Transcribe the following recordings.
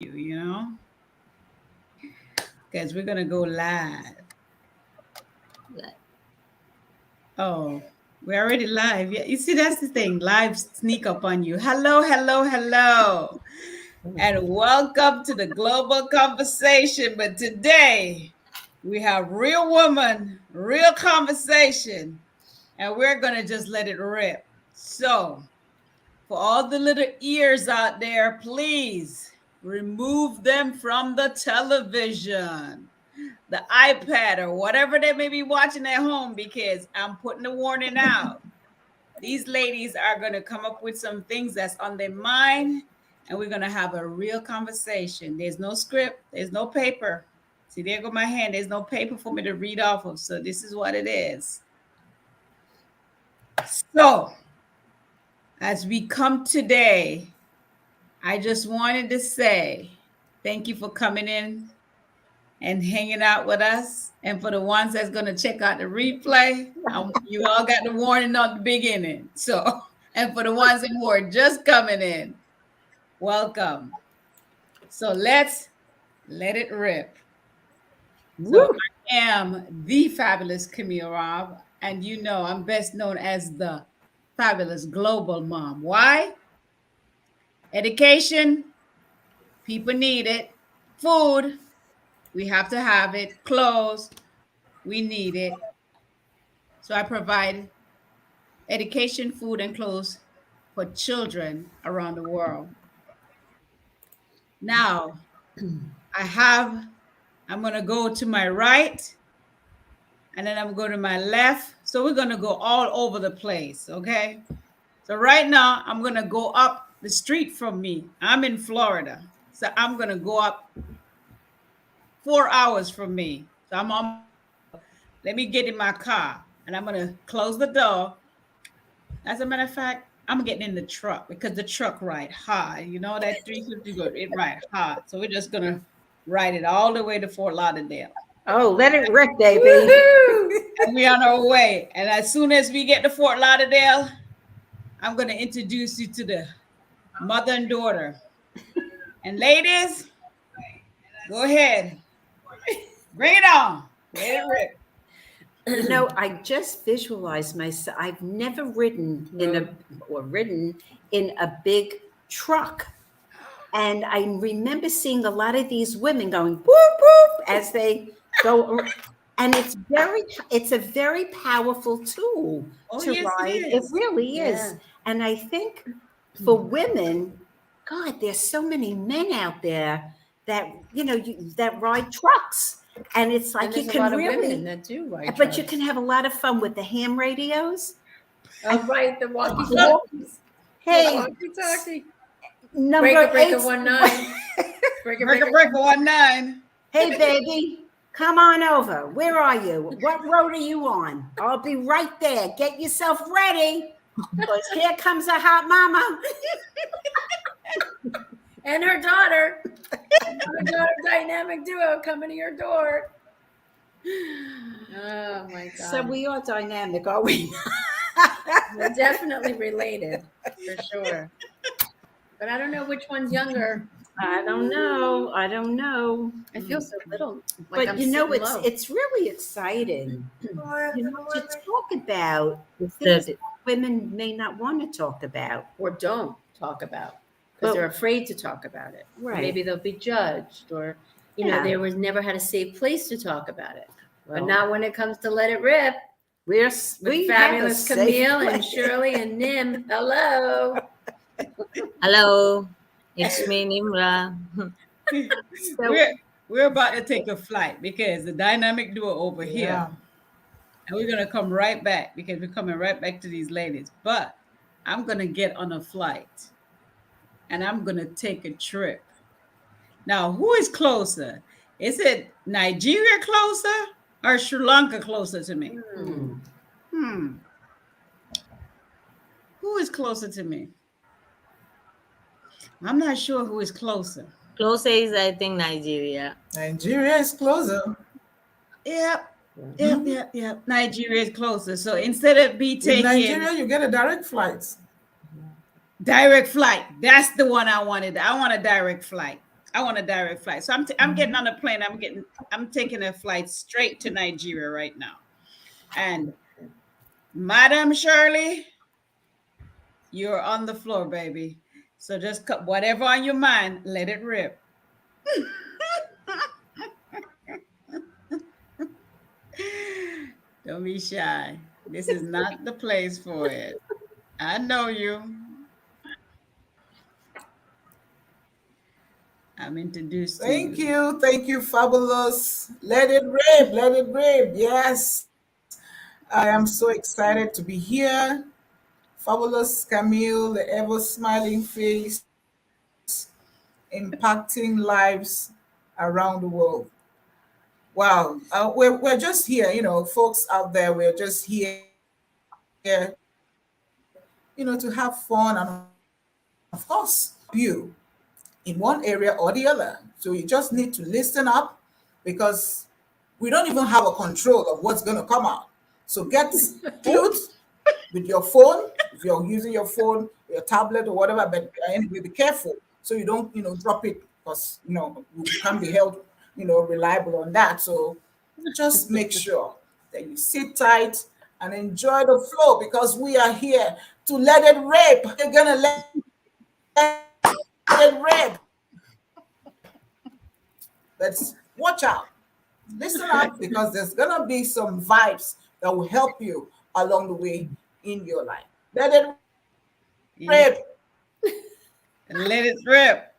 you know, because we're gonna go live. Oh, we're already live. Yeah, you see, that's the thing. Live sneak up on you. Hello, hello, hello, and welcome to the global conversation. But today we have real woman, real conversation, and we're gonna just let it rip. So, for all the little ears out there, please remove them from the television, the iPad, or whatever they may be watching at home, because I'm putting the warning out. These ladies are going to come up with some things that's on their mind, and we're going to have a real conversation. There's no script, there's no paper. See, there go my hand. There's no paper for me to read off of. So, this is what it is. So, as we come today, I just wanted to say thank you for coming in and hanging out with us. And for the ones that's going to check out the replay, you all got the warning on the beginning. So, and for the ones who are just coming in, welcome. So let's let it rip. So I am the fabulous Camille Robb, and you know I'm best known as the fabulous global mom. Why? Education, people need it. Food, we have to have it. Clothes, we need it. So I provide education, food, and clothes for children around the world. Now, I'm going to go to my right, and then I'm going to my left. So we're going to go all over the place, okay? So right now, I'm going to go up the street from me. I'm in Florida. So I'm going to go up 4 hours from me. So let me get in my car, and I'm going to close the door. As a matter of fact, I'm getting in the truck because the truck ride hard. You know that 350 go, it ride hard. So we're just gonna ride it all the way to Fort Lauderdale. Oh, let it rip, baby. And we on our way. And as soon as we get to Fort Lauderdale, I'm gonna introduce you to the mother and daughter. And ladies, go ahead. Bring it on. Let it rip. You know, I just visualized myself. I've never ridden in a big truck. And I remember seeing a lot of these women going whoop whoop as they go, and it's a very powerful tool to yes, ride. it really is. And I think for women, God, there's so many men out there that that ride trucks. And it's like you can really that do ride but you can have a lot of fun with the ham radios. Oh, right, the walkie-talkies. Hey, walkie-talkie. Number breaker 19. breaker 19. Hey, baby, come on over. Where are you? What road are you on? I'll be right there. Get yourself ready, because here comes a hot mama. And her daughter. Her daughter dynamic duo coming to your door. Oh my God. So we are dynamic, are we? We're definitely related, for sure. But I don't know which one's younger. I don't know. I feel so little. Like but it's really exciting to talk about things that women may not want to talk about. Or don't talk about. Because they're afraid to talk about it. Right. Or maybe they'll be judged, or they was never had a safe place to talk about it. Well, but not when it comes to let it rip. We fabulous Camille and Shirley and Nim. Hello. Hello, it's me, Nimra. So we're about to take a flight because the dynamic duo over here, and we're gonna come right back because we're coming right back to these ladies. But I'm gonna get on a flight. And I'm going to take a trip. Now, who is closer? Is it Nigeria closer or Sri Lanka closer to me? Who is closer to me? I'm not sure who is closer. Closer is, I think, Nigeria. Nigeria is closer. Yep. Nigeria is closer. So instead of taking Nigeria, you get a direct flight. Direct flight. That's the one I wanted. I want a direct flight. I want a direct flight. So I'm getting on a plane. I'm taking a flight straight to Nigeria right now. And Madam Shirley, you're on the floor, baby. So just cut whatever on your mind, let it rip. Don't be shy. This is not the place for it. I know you. I'm introduced to Thank you. you. Thank you, fabulous. Let it rip. Let it rip. Yes. I am so excited to be here. Fabulous Camille, the ever smiling face, impacting lives around the world. Wow. We're just here, folks out there, we're just here, to have fun and, of course, help you in one area or the other. So you just need to listen up because we don't even have a control of what's going to come out. So get clued with your phone, if you're using your phone, your tablet or whatever, but anyway, be careful so you don't, drop it because, you can't be held, reliable on that. So just make sure that you sit tight and enjoy the flow because we are here to let it rip. We're gonna let it rip. Let's watch out. Listen up because there's gonna be some vibes that will help you along the way in your life. Let it rip. Yeah, let it rip.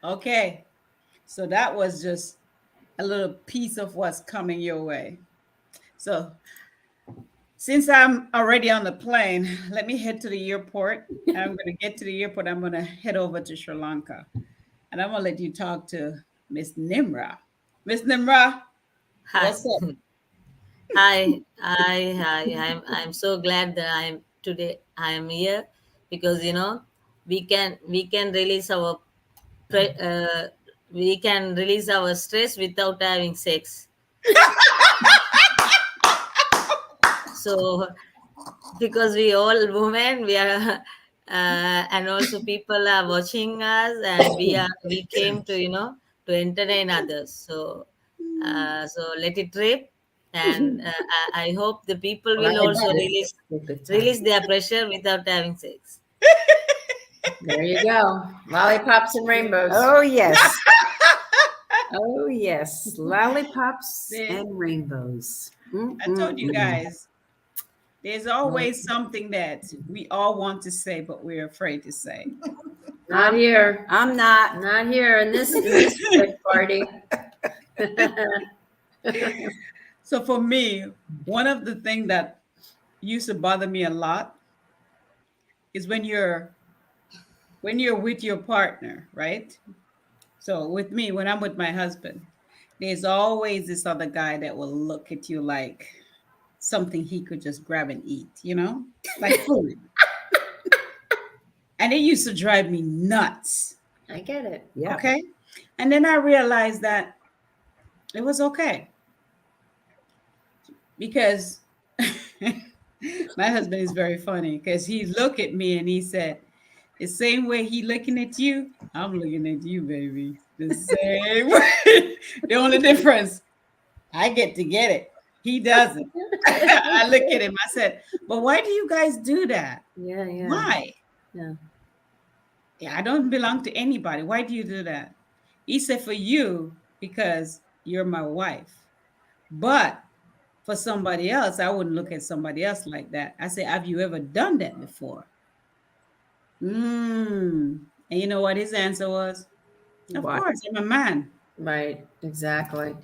Okay. So that was just a little piece of what's coming your way. So since I'm already on the plane, let me head to the airport. I'm going to get to the airport. I'm going to head over to Sri Lanka. And I'm going to let you talk to Miss Nimra. Miss Nimra, Hi. what's up? Hi. I'm so glad that I'm here because we can release our pre- uh, we can release our stress without having sex. So because we all women, we are and also people are watching us, and we came to to entertain others. So let it rip, and I hope the people will also Live release a good time. release their pressure without having sex. There you go. Lollipops and rainbows. Oh, yes. Oh, yes. Lollipops See, and rainbows. I told you Mm-mm-mm. guys, there's always something that we all want to say, but we're afraid to say. Not here. I'm not. Not here in this big party. So for me, one of the things that used to bother me a lot is when you're with your partner, right? So with me, when I'm with my husband, there's always this other guy that will look at you like something he could just grab and eat, like food. And it used to drive me nuts. I get it. Yep. Okay. And then I realized that it was okay because my husband is very funny because he looked at me and he said, the same way he looking at you, I'm looking at you, baby. The same way. The only difference, I get to get it. He doesn't. I look at him. I said, but why do you guys do that? Yeah. Why? Yeah. Yeah, I don't belong to anybody. Why do you do that? He said, for you, because you're my wife. But for somebody else, I wouldn't look at somebody else like that. I said, have you ever done that before? And you know what his answer was? Of What? course, I'm a man. Right. Exactly.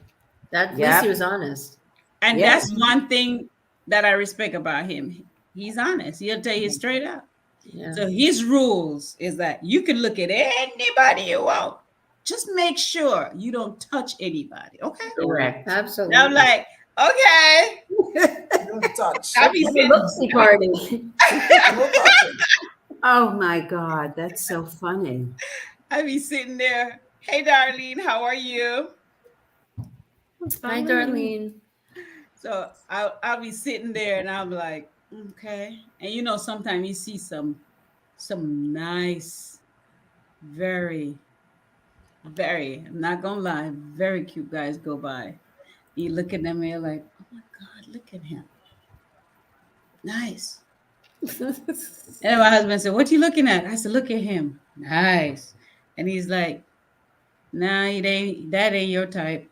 That at least he Yep. was honest. And Yeah. that's one thing that I respect about him. He's honest. He'll tell you straight up. Yeah. So his rules is that you can look at anybody you want. Just make sure you don't touch anybody. Okay. Yeah. Correct. And I'm Absolutely. like, okay. Don't touch. I'll be Have a sitting. look-see party. No touching. Oh, my God. That's so funny. I'll be sitting there. Hey, Darlene, how are you? Hi, Darlene. So I'll be sitting there and I'm like, okay. And sometimes you see some nice, very Very. I'm not gonna lie. Very cute guys go by. You look at them and you're like, oh my God, look at him. Nice. And then my husband said, what you looking at? I said, look at him. Nice. And he's like, nah, it ain't that ain't your type.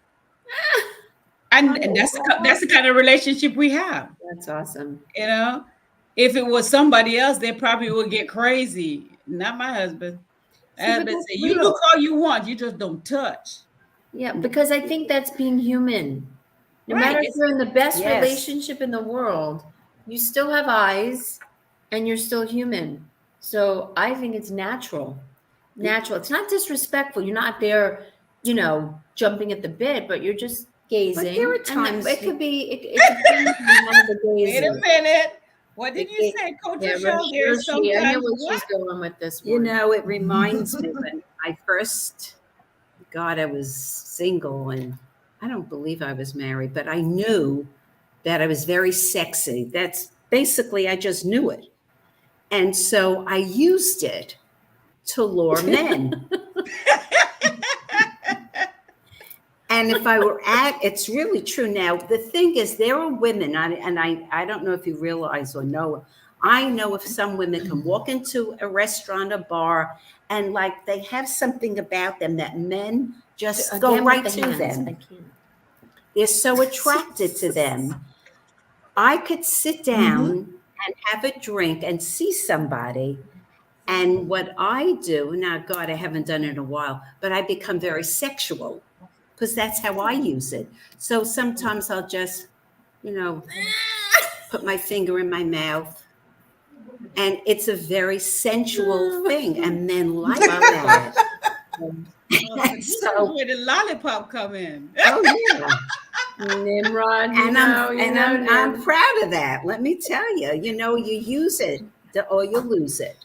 And that's the kind of relationship we have. That's awesome. You know? If it was somebody else, they probably would get crazy. Not my husband. My See, but husband that's said, you look real. all you want, you just don't touch. Yeah, because I think that's being human. No Right. matter if you're in the best Yes. relationship in the world, you still have eyes and you're still human. So I think it's natural. Natural. It's not disrespectful. You're not there, jumping at the bit, but you're just gazing. But there are And times it could be one of the Wait a gazes. minute. What did you It- say, Coach Yeah, Rochelle? There's I know sometimes where what? she's going with this You one. know, it reminds me when I first, God, I was single and I don't believe I was married, but I knew that I was very sexy. That's basically, I just knew it. And so I used it to lure men. And if I were it's really true. Now, the thing is, there are women, I don't know if you realize or know, I know if some women can walk into a restaurant, a bar, and like they have something about them that men just go Again with right the to hands. them. I can't. They're so attracted to them. I could sit down and have a drink and see somebody. And what I do, now, God, I haven't done it in a while, but I become very sexual because that's how I use it. So sometimes I'll just, put my finger in my mouth. And it's a very sensual thing. And men like that. Oh, And this is so, where the lollipop come in. oh, yeah. Nimrod, And I'm proud of that. Let me tell you, you use it or you lose it.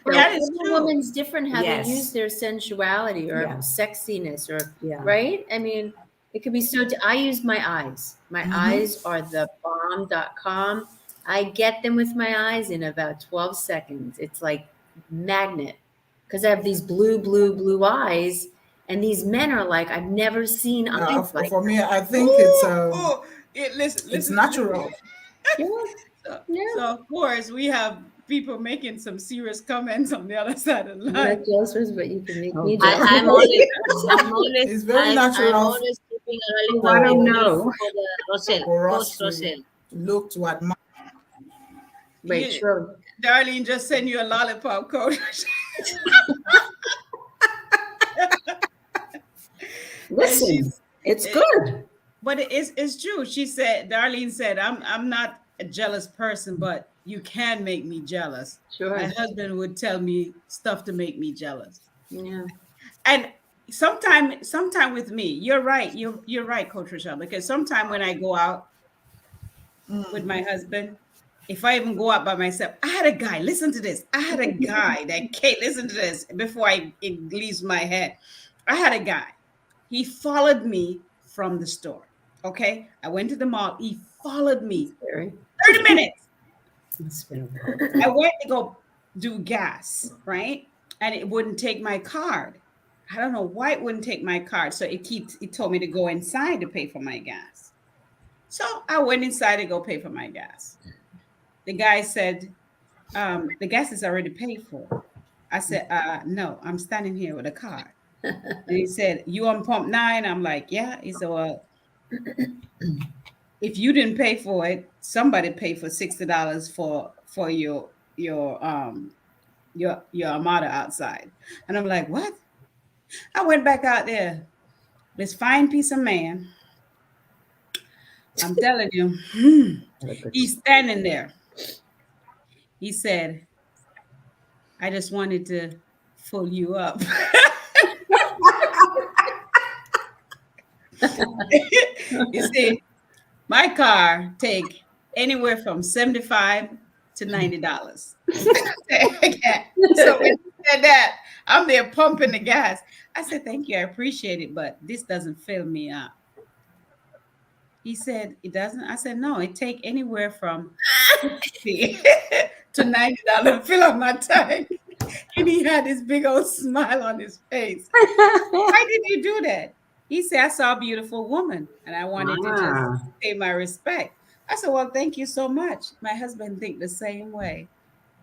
That is Every true. woman's different how Yes. they use their sensuality or Yeah. sexiness or Yeah. right. I mean, it could be so. I use my eyes. My eyes are the bomb.com. I get them with my eyes in about 12 seconds. It's like magnet because I have these blue eyes, and these men are like, I've never seen eyes like For me, I think Listen, it's listen. natural. that. So, Yeah. so of course we have people making some serious comments on the other side of the I'm not line. jealous, but you can make me Oh, jealous. It's very I'm natural always keeping a I lollipop don't in know. for the Rochelle, for Coach us to Rochelle. look to admire. Wait, You- sure. Darlene just send you a lollipop, Coach. Listen, it's good. But it's true. She said, Darlene said, I'm not a jealous person, but you can make me jealous. Sure. My husband would tell me stuff to make me jealous. Yeah. And sometime with me, you're right. You're right, Coach Rochelle, because sometime when I go out with my husband, if I even go out by myself, I had a guy, listen to this. I had a guy that came, listen to this before it leaves my head. I had a guy. He followed me from the store. Okay. I went to the mall. He followed me Scary. 30 minutes. It's been I went to go do gas, right? And it wouldn't take my card. I don't know why it wouldn't take my card. So it told me to go inside to pay for my gas. So I went inside to go pay for my gas. The guy said, the gas is already paid for. I said, no, I'm standing here with a card. And he said, you on pump 9? I'm like, yeah. He said, well, if you didn't pay for it, somebody paid for $60 for your armada outside. And I'm like, what? I went back out there. This fine piece of man. I'm telling you, he's standing there. He said, I just wanted to fool you up. You see, my car take anywhere from $75 to $90. So when he said that, I'm there pumping the gas. I said, thank you, I appreciate it, but this doesn't fill me up. He said, it doesn't? I said, no, it take anywhere from $60 to $90 to fill up my tank. And he had this big old smile on his face. Why did you do that? He said, I saw a beautiful woman and I wanted to just Ah, pay my respect. I said, well, thank you so much. My husband think the same way.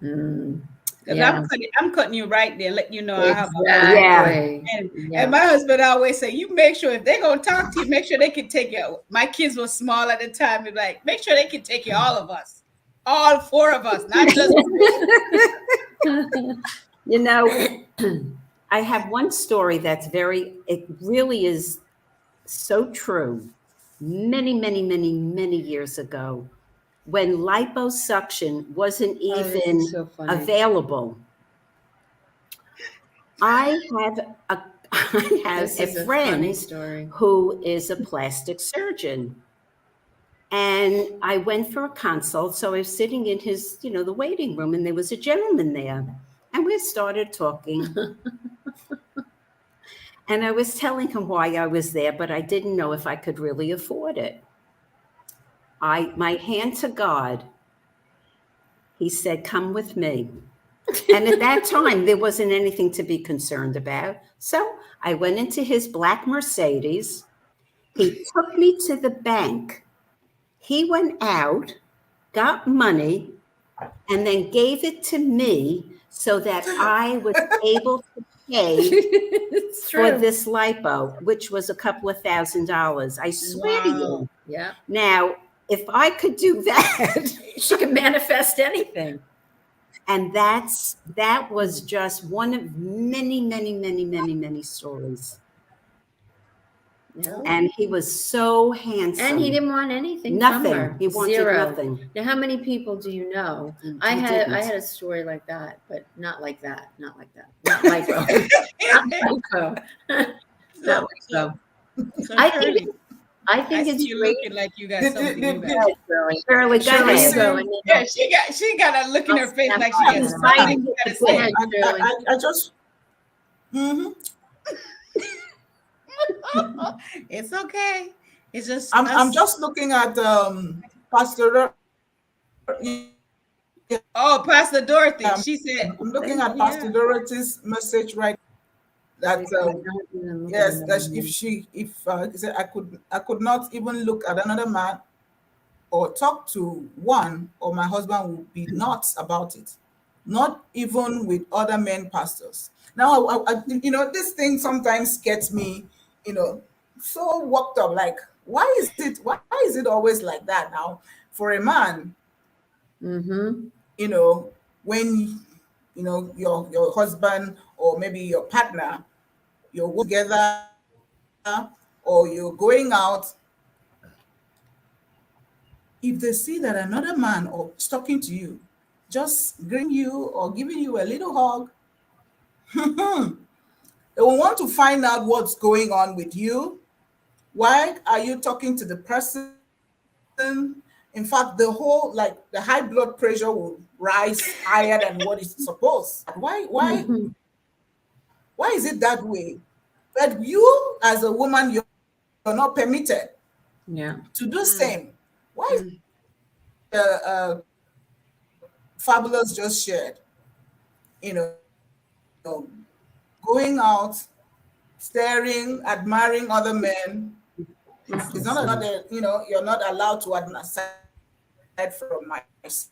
Mm, Because yeah, I'm cutting you right there, letting you know I have a husband. yeah. exactly. And Yeah. my husband always say, you make sure if they're gonna talk to you, make sure they can take you. My kids were small at the time, and like, make sure they can take you, all of us, all four of us, not just three. You know, I have one story that's it really is so true. Many, many, many, many years ago, when liposuction wasn't Oh, this is even so funny. available, I have a I have This a is a funny friend story. who is a plastic surgeon. And I went for a consult. So I was sitting in his, the waiting room, and there was a gentleman there. And we started talking. And I was telling him why I was there, but I didn't know if I could really afford it. My hand to God, he said, come with me. And at that time, there wasn't anything to be concerned about. So I went into his black Mercedes. He took me to the bank. He went out, got money, and then gave it to me so that I was able to pay It's for true. this lipo, which was a couple of $1,000s. I swear to Wow. you. Yeah. Now, if I could do that, She can manifest anything. and that was just one of many, many, many, many, many stories. Yeah. And he was so And he handsome. didn't want anything from Nothing. her. He wanted Zero. nothing. Now, how many people do you know? I He had didn't. a story like that, but not like that. Not like that. Not lipo. Not lipo. Not So, lipo. so I think Shirley, I I think see it's you great. looking like you got Did, did, something you did, got. did, Go, Shirley. Shirley, go did you Shirley, you ahead. go, see? and then Yeah, she got a look in I'll her face snap like she back got I'm in a minute. something smiling. she got to Go say. ahead, Shirley. I just. Mhm. It's okay. It's just I'm us. just looking at Pastor. Yeah, Oh, Pastor Dorothy. I'm She said, looking at Pastor yeah. Dorothy's message right that Wait, I'm not even look at yes, another that if one. she if he said I could not even look at another man or talk to one, or my husband would be nuts about it. Not even with other men pastors. Now, this thing sometimes gets me, you know, so worked up. Like, why is it always like that now? For a man, Mm-hmm. when your husband or maybe your partner, you're working together or you're going out, if they see that another man or is talking to you, just greeting you or giving you a little hug, they will want to find out what's going on with you. Why are you talking to the person? In fact, the whole, like, the high blood pressure will rise higher than what it's supposed. Mm-hmm. Why is it that way? But you, as a woman, you're not permitted Yeah. to do same. Mm, Why is mm. Fabulous just shared? Going out, staring, admiring other men. It's not you're not allowed to admire aside from myself.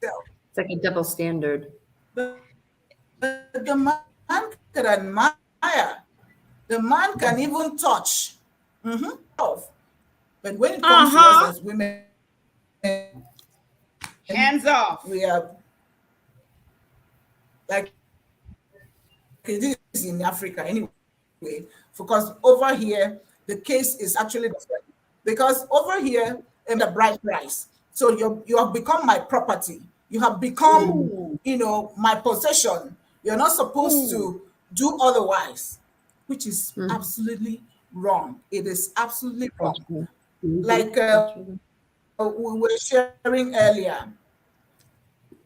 It's like a double standard. But the man can admire. The man can even touch. Love. But when it comes to us as women, Uh-huh. Hands we are off. like it is in Africa anyway. Because over here, the case is actually the opposite. Because over here, men are the bride price. So you have become my property. You have become, Ooh, my possession. You're not supposed ooh. to do otherwise, which is Mm-hmm. absolutely wrong. It is absolutely That's wrong. true. Mm-hmm. Like That's true. we were sharing earlier,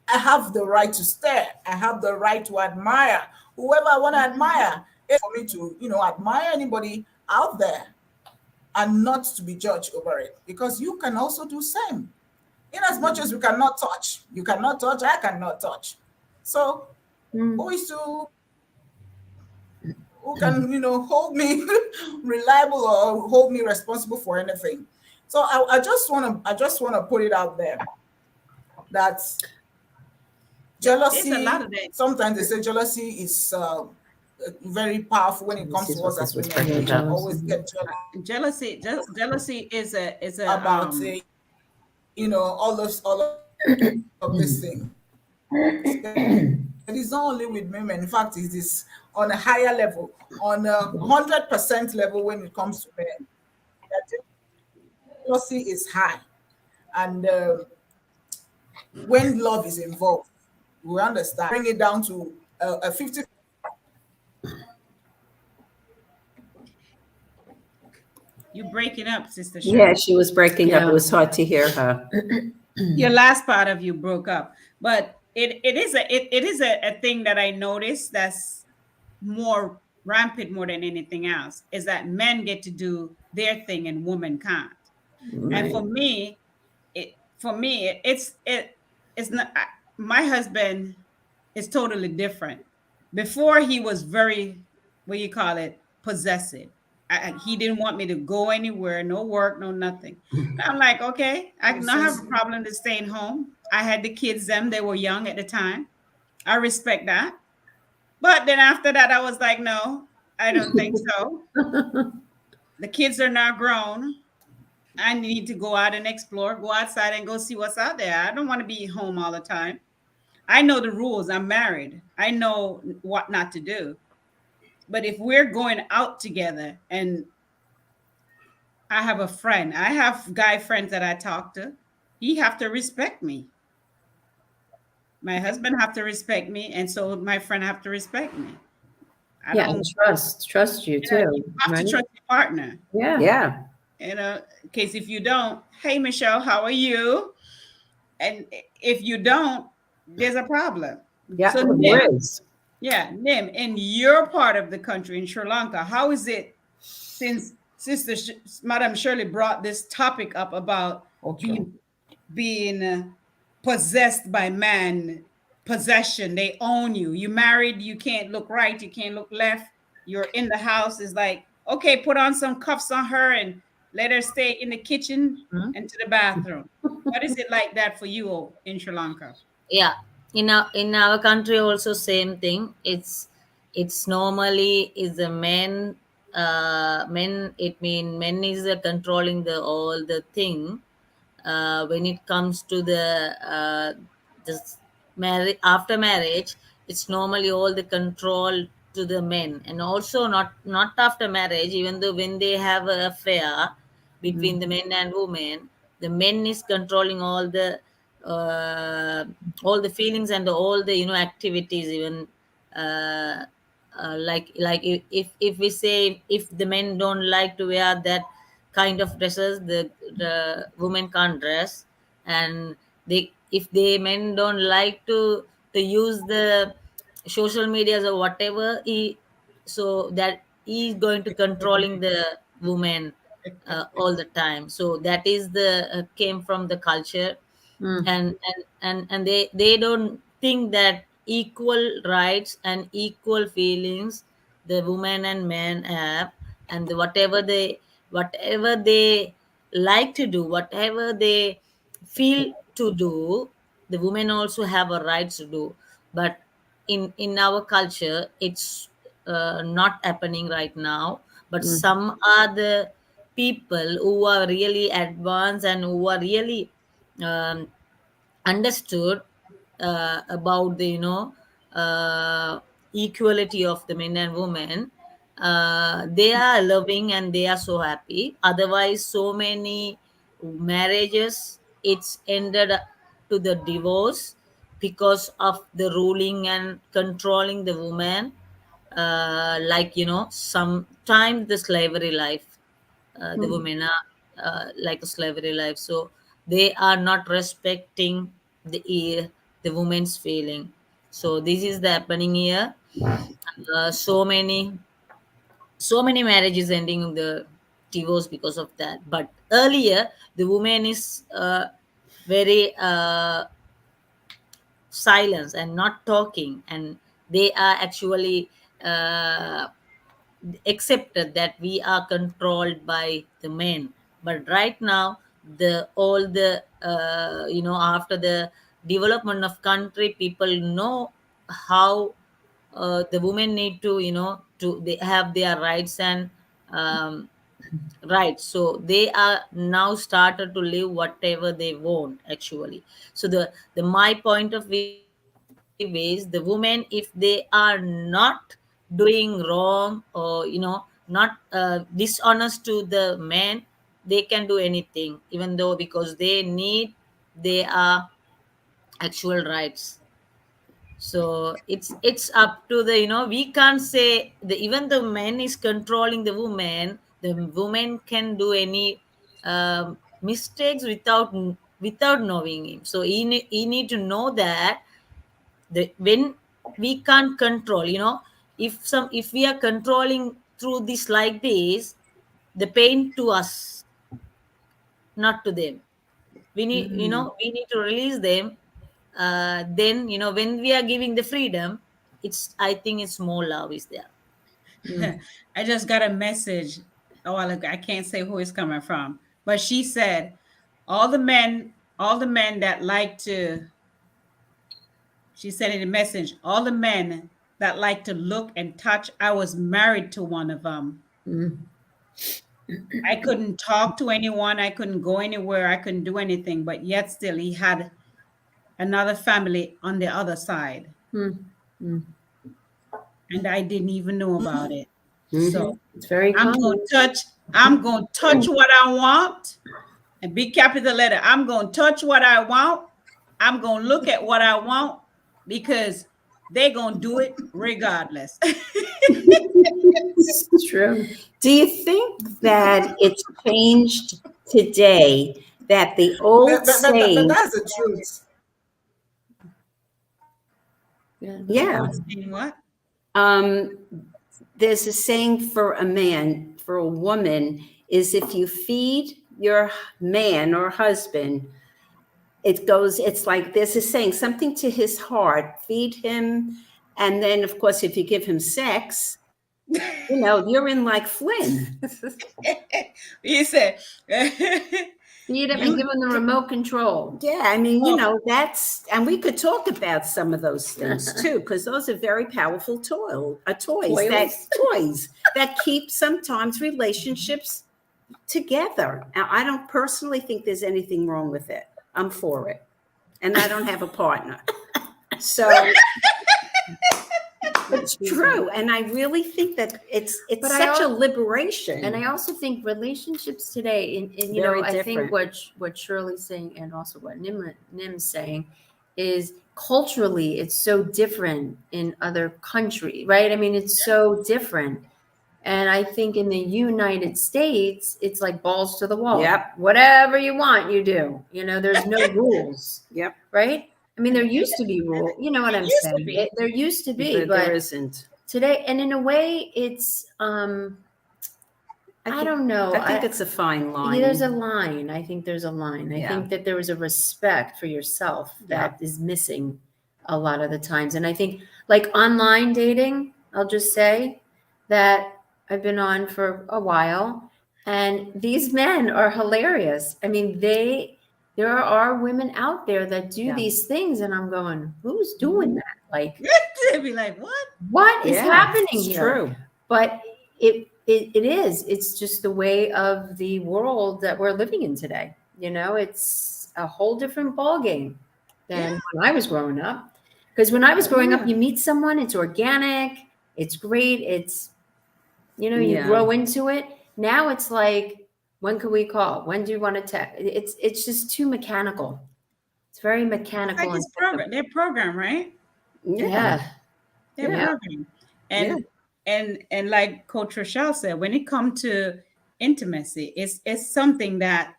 I have the right to stare. I have the right to admire whoever I want to Mhm. admire. It's for me to, admire anybody out there and not to be judged over it, because you can also do same. In as much as we cannot touch, you cannot touch, I cannot touch. So Mm. who is to who can hold me reliable or hold me responsible for anything. So I just want to put it out there that There's a lot jealousy, of that. sometimes they say jealousy is very powerful when it This comes is to what us this as was women. talking We about. always get Jealousy, jealousy is a about all of this thing. But it's not only with women. In fact, it is on a higher level, on a 100% level when it comes to men. That jealousy is high, and when love is involved, we understand. Bring it down to a 50-50 You breaking up, Sister Yeah, Shirley. she was breaking up. It Yeah. was hard to hear her. Your last part of you broke up, but it is a thing that I noticed that's more rampant more than anything else is that men get to do their thing and women can't. And Right. for me it's not my husband is totally different. Before he was very, what you call it, possessive. He didn't want me to go anywhere, no work, no nothing. I'm like, okay, I don't have a possessive. problem to staying home. I had the kids, them, they were young at the time. I respect that. But then after that, I was like, no, I don't think so. The kids are now grown. I need to go out and explore, go outside and go see what's out there. I don't want to be home all the time. I know the rules. I'm married. I know what not to do. But if we're going out together and I have a friend, I have guy friends that I talk to, he have to respect me. My husband have to respect me, and so my friend have to respect me. I Yeah, and don't, trust you you too, have to right? trust your partner. Yeah. Yeah. In case if you don't, hey Michelle, how are you? And if you don't, there's a problem. So Yeah. Oh, Nim, yeah. There is. yeah, Nim, in your part of the country in Sri Lanka, how is it since Madam Shirley brought this topic up about Ultra. being possessed by man, possession, they own you. You married, you can't look right, you can't look left. You're in the house, is like, okay, put on some cuffs on her and let her stay in the kitchen Hmm? and to the bathroom. What is it like that for you in Sri Lanka? Yeah, in our country also same thing. It's normally is the men, men, it mean men is controlling the all the thing. When it comes to this marriage, after marriage, it's normally all the control to the men. And also not after marriage, even though when they have a affair between the men and women, the men is controlling uh, all the feelings and all the activities, even uh, like if we say, if the men don't like to wear that kind of dresses, the women can't dress. And they, if they men don't like to use the social medias or whatever, so that he is going to controlling the woman all the time. So that is the came from the culture. Mm. And they don't think that equal rights and equal feelings the women and men have. And whatever they like to do, whatever they feel to do, the women also have a right to do. But in our culture, it's not happening right now. But Mm. some are the people who are really advanced and who are really um, understood about the equality of the men and women. They are loving and they are so happy. Otherwise, so many marriages, it's ended up to the divorce because of the ruling and controlling the woman. Like, sometimes the slavery life, the Mm. women are like a slavery life. So they are not respecting the woman's feeling. So this is the happening here. So many marriages ending in the divorce because of that. But earlier, the woman is very silence and not talking, and they are actually uh, accepted that we are controlled by the men. But right now, the all the after the development of country, people know how the women need to, to they have their rights and um, rights. So they are now started to live whatever they want actually. So the my point of view is, the women, if they are not doing wrong, or not dishonest to the men, they can do anything, even though, because they need their actual rights. So it's up to the, we can't say the, even the man is controlling the woman can do any mistakes without knowing him. So he need to know that when we can't control, if we are controlling through this like this, the pain to us, not to them. We need, we need to release them. Then, when we are giving the freedom, it's, I think it's more love is there. I just got a message a while ago. I can't say who it's coming from, but she said, all the men that like to, she said in a message, all the men that like to look and touch, I was married to one of them. I couldn't talk to anyone. I couldn't go anywhere. I couldn't do anything, but yet still he had another family on the other side. And I didn't even know about it. So It's very I'm common. going to touch, I'm going to touch what I want, and big capital letter. I'm going to touch what I want. I'm going to look at what I want because they're going to do it regardless. It's true. Do you think that it's changed today? That the old saying, That's the truth. yeah, Saying what? um, there's a saying for a man, for a woman, is if you feed your man or husband, it's like there's a saying, something to his heart, feed him. And then, of course, if you give him sex, you're in like Flynn. You said, Feed him and you, give him the remote control. Yeah, I mean, oh, and we could talk about some of those things too, because those are very powerful toys that keep sometimes relationships together. Now, I don't personally think there's anything wrong with it. I'm for it. And I don't have a partner. So it's true. And I really think that it's But such a liberation. And I also think relationships today, and Very I think different. what Shirley's saying, and also what Nim's saying, is culturally it's so different in other countries, right? I mean, it's so different. And I think in the United States, it's like balls to the wall. Yep. Whatever you want, you do. There's no rules. Yep. Right? I mean, there used to be rules. You know what I'm used to saying? be. There used to be, But but there isn't. today, and in a way, it's I don't know. I think it's a fine line. Yeah, there's a line. I think there's a line. I Yeah. think that there was a respect for yourself that is missing a lot of the times. And I think, like online dating, I'll just say that I've been on for a while, and these men are hilarious. I mean, there are women out there that do Yeah. these things, and I'm going, who's doing that? Like, they'd be like, what? what is Yeah, happening it's here? true. But it is. It's just the way of the world that we're living in today. It's a whole different ballgame than when I was growing up. Because when I was growing up, you meet someone, it's organic, it's great, it's you Yeah. grow into it. Now it's like, when can we call? When do you want to text? It's just too mechanical. It's very It's mechanical. like it's program. They're programmed, right? Yeah. They're Yeah. programmed. And like Coach Rochelle said, when it comes to intimacy, it's something that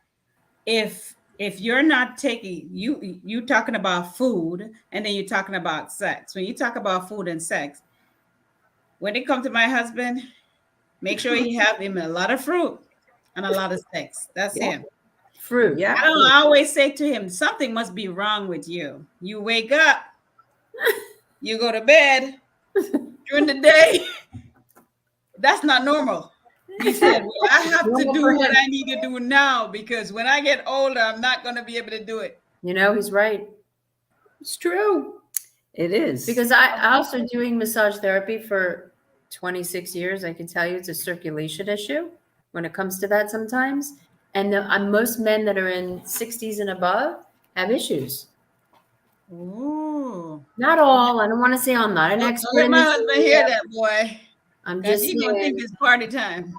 if you're not taking you talking about food and then you're talking about sex. When you talk about food and sex, when it comes to my husband, make sure he have him a lot of fruit and a lot of sex. That's Yeah. him. Fruit. Yeah. I always say to him, something must be wrong with you. You wake up, you go to bed, during the day, that's not normal. He said, well, I have to Normal do for what him. I need to do now because when I get older, I'm not going to be able to do it. You know, he's right. It's true. It is. Because I also doing massage therapy for 26 years. I can tell you it's a circulation issue when it comes to that sometimes. And most men that are in 60s and above have issues. Ooh. Not all. I don't want to say I'm not an Don't expert let in my this husband hear area. that, boy. I'm Because just he's going to think saying, it's party time.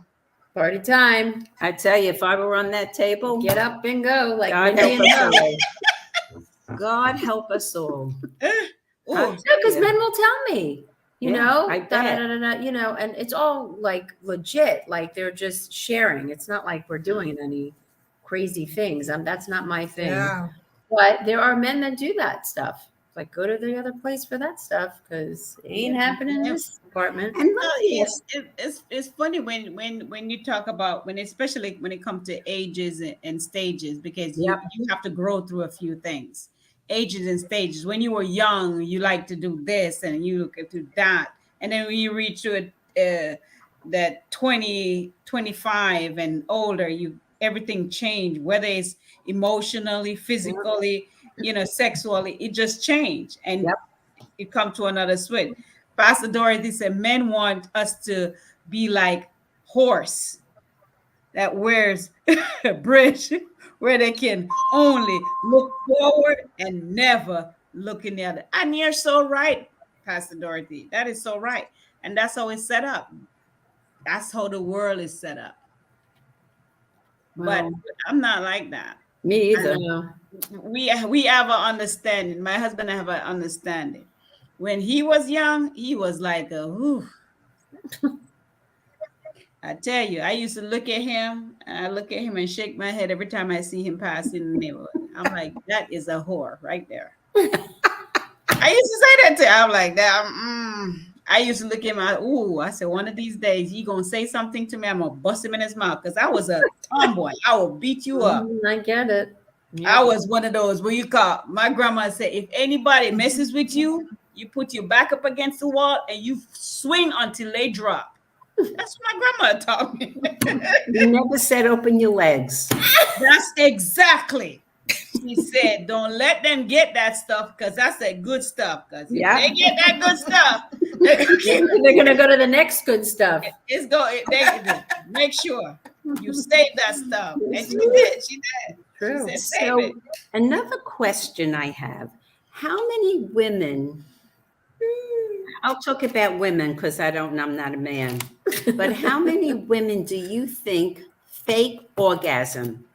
party time. I tell you, if I were on that table, Get up and go, like God Mindy help and us Mo. all. God help us all. Ooh. No, because men will tell me, you Yeah, know, I bet. you know, and it's all like legit, like they're just sharing. It's not like we're doing any crazy things. That's not my thing. Yeah. But there are men that do that stuff. Like go to the other place for that stuff because it ain't happening in Yeah. this apartment. And let Well, me ask, it's funny when you talk about when especially when it comes to ages and stages because you have to grow through a few things, ages and stages. When you were young, you like to do this and you look to that, and then when you reach to that 20 25 and older, you everything changed, whether it's emotionally, physically, sexually, it just changed and Yep. it come to another switch. Pastor Dorothy said men want us to be like horse that wears a bridge where they can only look forward and never look in the other. And you're so right, Pastor Dorothy. That is so right. And that's how it's set up. That's how the world is set up. But well, I'm not like that. me I either. know. We have an understanding. My husband have an understanding. When he was young, he was like a whew. I tell you, I used to look at him and I look at him and shake my head every time I see him pass in the neighborhood. I'm like, that is a whore right there. I used to say that to him. I'm like that. I used to look at him. I said, one of these days he gonna say something to me. I'm gonna bust him in his mouth because I was a tomboy. I will beat you up. I get it. I Yep. was one of those where you call. My grandma said, if anybody messes with you, you put your back up against the wall and you swing until they drop. That's what my grandma taught me. You never said open your legs. That's exactly. She said, don't let them get that stuff because that's that good stuff. Because if Yeah. they get that good stuff, they're gonna keep They're gonna go to the next good stuff. it's go. They make sure you save that stuff. And she did. She did. She True. said, save it. So, another question I have, how many women, I'll talk about women because I'm not a man, but how many women do you think fake orgasm?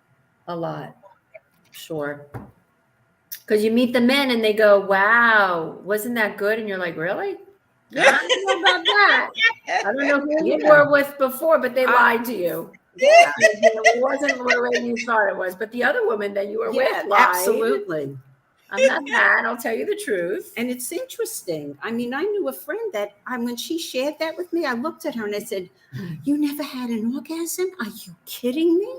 A lot. Sure. Because you meet the men and they go, wow, wasn't that good? And you're like, really? I don't know about that. I don't know who you Yeah. were with before, but they lied to you. Yeah, It wasn't the way you thought it was. But the other woman that you were yeah, with lied. absolutely. I'm not mad. I'll tell you the truth. And it's interesting. I mean, I knew a friend that when she shared that with me, I looked at her and I said, you never had an orgasm? Are you kidding me?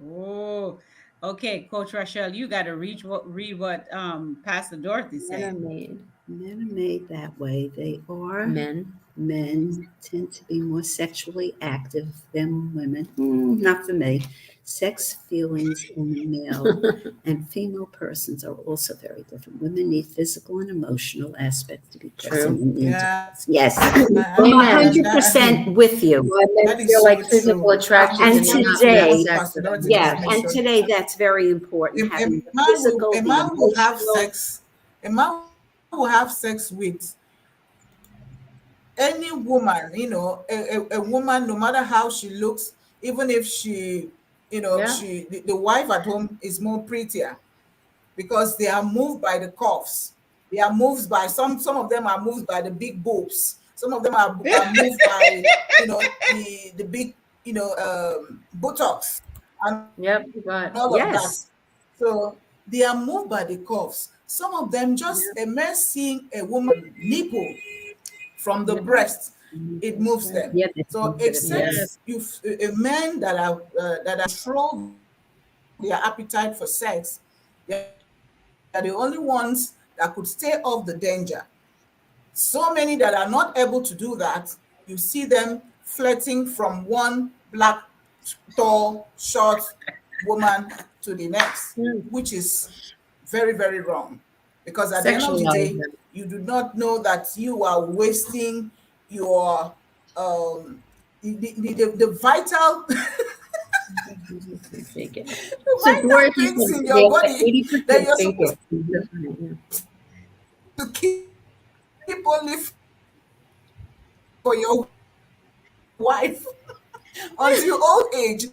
Oh, okay, Coach Rachel, you got to read what Pastor Dorothy Men are said. made. Men are made that way. They are. Men. Men tend to be more sexually active than women. Not for me. Sex feelings in the male and female persons are also very different. Women need physical and emotional aspects to be present in the Yeah. intercourse. Yes, I I'm Amen. 100% with you. Why men That is feel so like physical true. attraction And and they're not today- really What sex Pastor with them. Dorothy Yeah, just and mentioned. today that's very important. A Having the man physical, will, a the man will have emotional. sex. A man will have sex with any woman. A woman, no matter how she looks, even if she, Yeah. the wife at home is more prettier because they are moved by the coughs. They are moved by some of them are moved by the big boobs. Some of them are moved by the big buttocks and Yep. But all of that. Yes. So they are moved by the coughs. Some of them just a man seeing a woman nipple from the breast, it moves them. Yeah, that's So sensitive. except Yes. you a men that are control their appetite for sex, they are the only ones that could stay off the danger. So many that are not able to do that, you see them flirting from one black, tall, short woman to the next, Mm. which is very, very wrong. Because at the end of the Sexualize day, them. you do not know that you are wasting your the vital Fake it. the So vital Dorothy things said in they your have body that 80% you're fake supposed it. Yeah. to keep only for your wife until old age.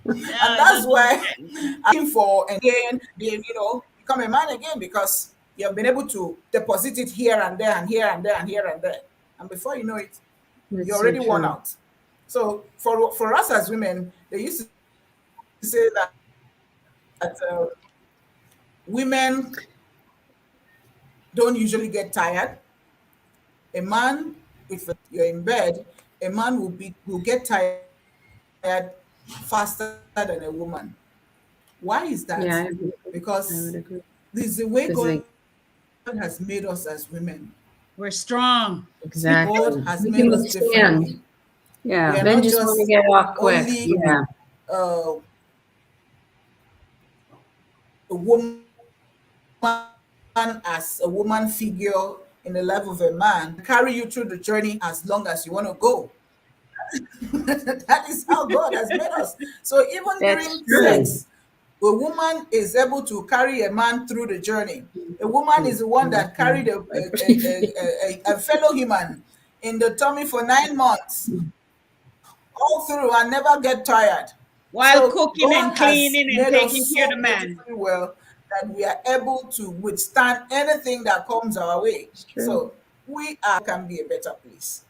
And that's why looking for and again, become a man again because you have been able to deposit it here and there and here and there and here and there and here and there. And before you know it, you're That's already so worn true. out. So for us as women, they used to say that women don't usually get tired. A man with you're in bed, a man will get tired faster than a woman. Why is that? Yeah, Because I would this agree. is the way God has Because made like us as women. We're strong. God has made exactly. us We can differently. withstand. We are not Yeah. Men just just want to get off quick. only Yeah. a woman as a woman figure in the life of a man. A man can carry you through the journey as long as you want to go. That is how God has made us. So even during That's sex, true. a woman is able to carry a man through the journey. A woman is the one that carried a fellow human in the tummy for 9 months, all through and never get tired. While So cooking God and has cleaning and made taking us care of so the man. beautifully well that we are able to withstand anything that comes our way. It's true. So we are can be a better place.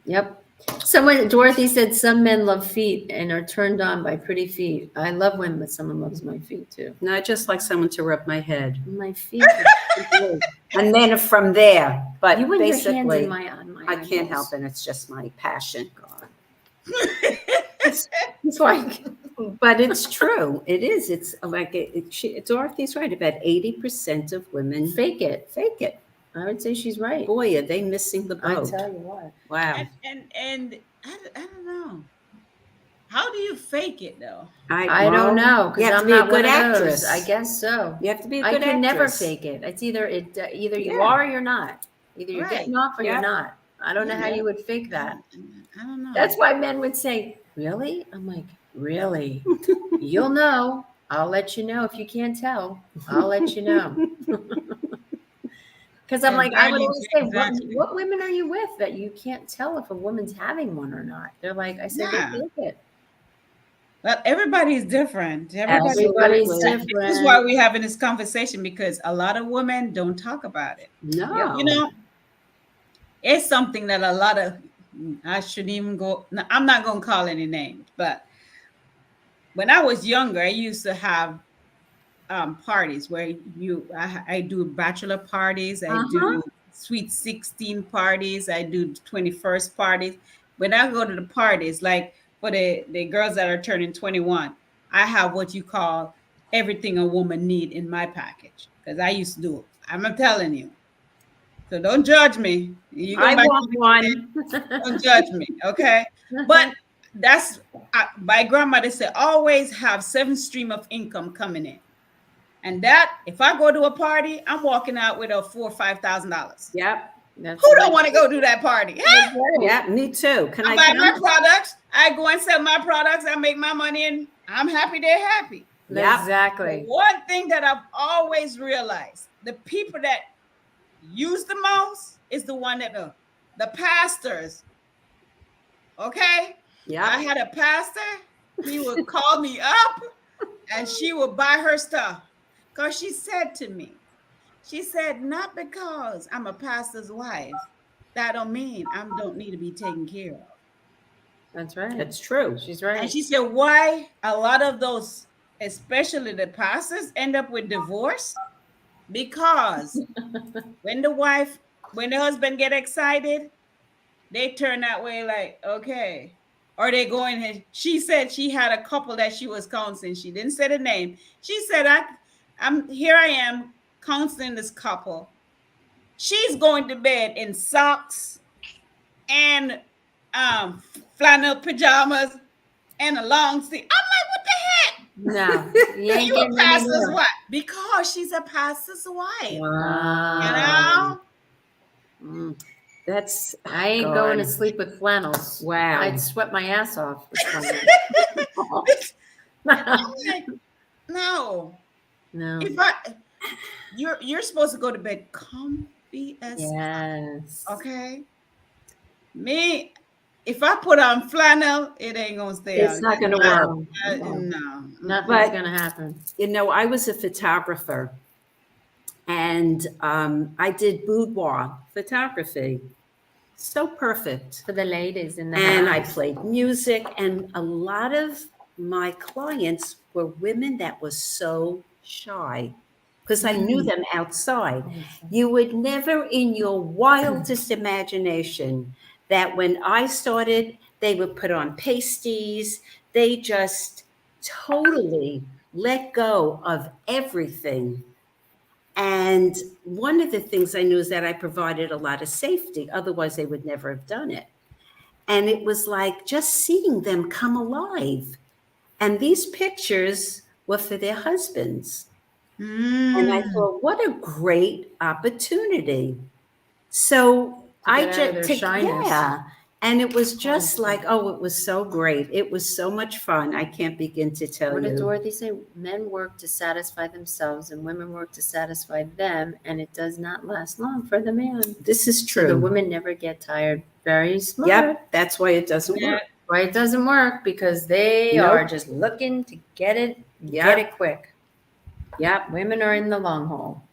Yep. Someone, Dorothy said some men love feet and are turned on by pretty feet. I love when someone loves my feet too. No, I just like someone to rub my head. My feet are so good. And then from there, but You want your hands in basically, my on my I can't help eyeballs. it. It's just my passion. God. It's like But it's true. It is. It's like Dorothy's right. About 80% of women fake it. fake it. I would say she's right. Boy, are they missing the I boat. tell you what. Wow. And I don't know. How do you fake it though? I don't know You because have to I'm be a not good one of those. I actress. guess so. You have to be a I good can never actress. fake it. It's either you Yeah. are or you're not. Either you're Right. getting off or you're Yep. not. I don't know how Yeah. you would fake I that. I don't know. That's why men would say, "Really?" I'm like, "Really? You'll know. I'll let you know if you can't tell. I'll let you know." Because I'm like, I would always say, Exactly. what women are you with that you can't tell if a woman's having one or not? They're like, I said, they Yeah. fake it. Well, everybody's different. Everybody. Everybody's Absolutely. This is why different. we're having this conversation because a lot of women don't talk about it. Yep. You No. know, it's something that a lot of I shouldn't even go. No, I'm not going to call any names, but when I was younger, I used to have parties where I do bachelor parties, I Uh-huh. do sweet 16 parties, I do 21st parties. When I go to the parties, like for the girls that are turning 21, I have what you call everything a woman need in my package because I used to do it. I'm telling you. So don't judge me. You go I back want to one. don't judge me, okay? But that's my grandmother said always have 7 stream of income coming in. And that, if I go to a party, I'm walking out with a $4,000 or $5,000. Yep. That's Who right. don't want to go do that party? That's Huh? right. Yeah, me too. Can I I buy my come? products. I go and sell my products. I make my money, and I'm happy. They're happy. Yep. But Exactly. one thing that I've always realized: the people that use the most is the one that the pastors. Okay, Yep. I had a pastor. He would call me up, and she would buy her stuff because she said to me, she said, not because I'm a pastor's wife, that don't mean I don't need to be taken care of. That's right. That's true. She's And right. she said, why a lot of those, especially the pastors, end up with divorce? Because when the wife, when the husband get excited, they turn that way like, okay. Or they go in and she said she had a couple that she was counseling. She didn't say the name. She said, I'm here I am counseling this couple. She's going to bed in socks and flannel pajamas and a long sleeve. I'm like, what the heck? No, you You ain't a getting any pastor's more. wife because she's a pastor's wife. You Wow. know, Mm, that's I ain't going to God. sleep with flannels. Wow. I'd sweat my ass off with flannels. I'm like, no. No. If I, you're supposed to go to bed comfy as Yes. okay. Me, if I put on flannel, it ain't gonna stay It's on. not going to work. No, No. nothing's But gonna happen. I was a photographer, and I did boudoir photography. So perfect. For the ladies in the And I house. played music, and a lot of my clients were women that was so shy because I knew them outside. You would never in your wildest imagination that when I started, they would put on pasties. They just totally let go of everything. And one of the things I knew is that I provided a lot of safety. Otherwise, they would never have done it. And it was like just seeing them come alive. And these pictures were for their husbands. And I Mm. thought, what a great opportunity. So To I get out of their just, shyness. yeah. And it was just like, oh, it was so great. It was so much fun. I can't begin to tell What did you. Dorothy say? Men work to satisfy themselves and women work to satisfy them, and it does not last long for the man. This is So the true. women never get tired. Very smart. Yep. That's why it doesn't Yeah. work. Why it doesn't work? Because they Nope. are just looking to get it, Yep. get it quick. Yep. Women are in the long haul.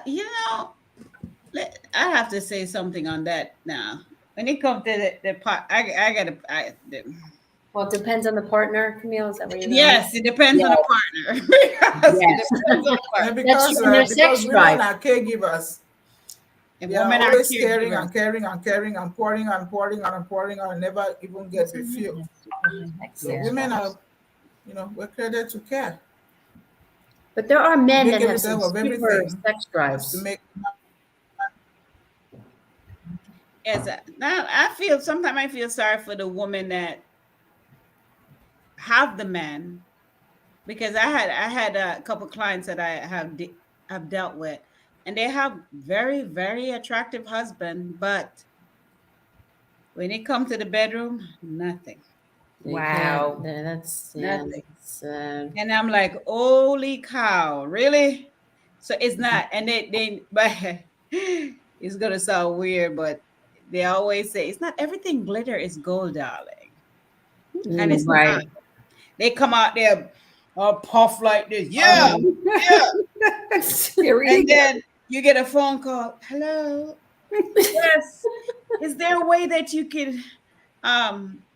You know, I have to say something on that now. When it comes to the part, I gotta. Well, it depends on the partner, Camille. Is that what you're going? Yes, it depends on Yes. the partner. Yes, it Yes. depends on the partner. And That's because true. And their sex because drive. women are caregivers, If they are women are always caring caregivers, and caring and caring and pouring and pouring and pouring and never even get refilled. So Yeah. women are, we're created to care, But there are to men make that have everything some of super everything, sex just to drives. make. yes. Now I feel sometimes I feel sorry for the women that have the man because I had a couple clients that I have dealt with, and they have very attractive husband, but when it comes to the bedroom, nothing, They Wow. can't. That's nothing. it's, And I'm like, holy cow, really? So it's not, and but it's gonna sound weird, but they always say it's not everything glitter is gold, darling, and it's not. Right. They come out there, all puff like this, yeah, Um, yeah, Here and you go. then you get a phone call. Hello, yes. Is there a way that you could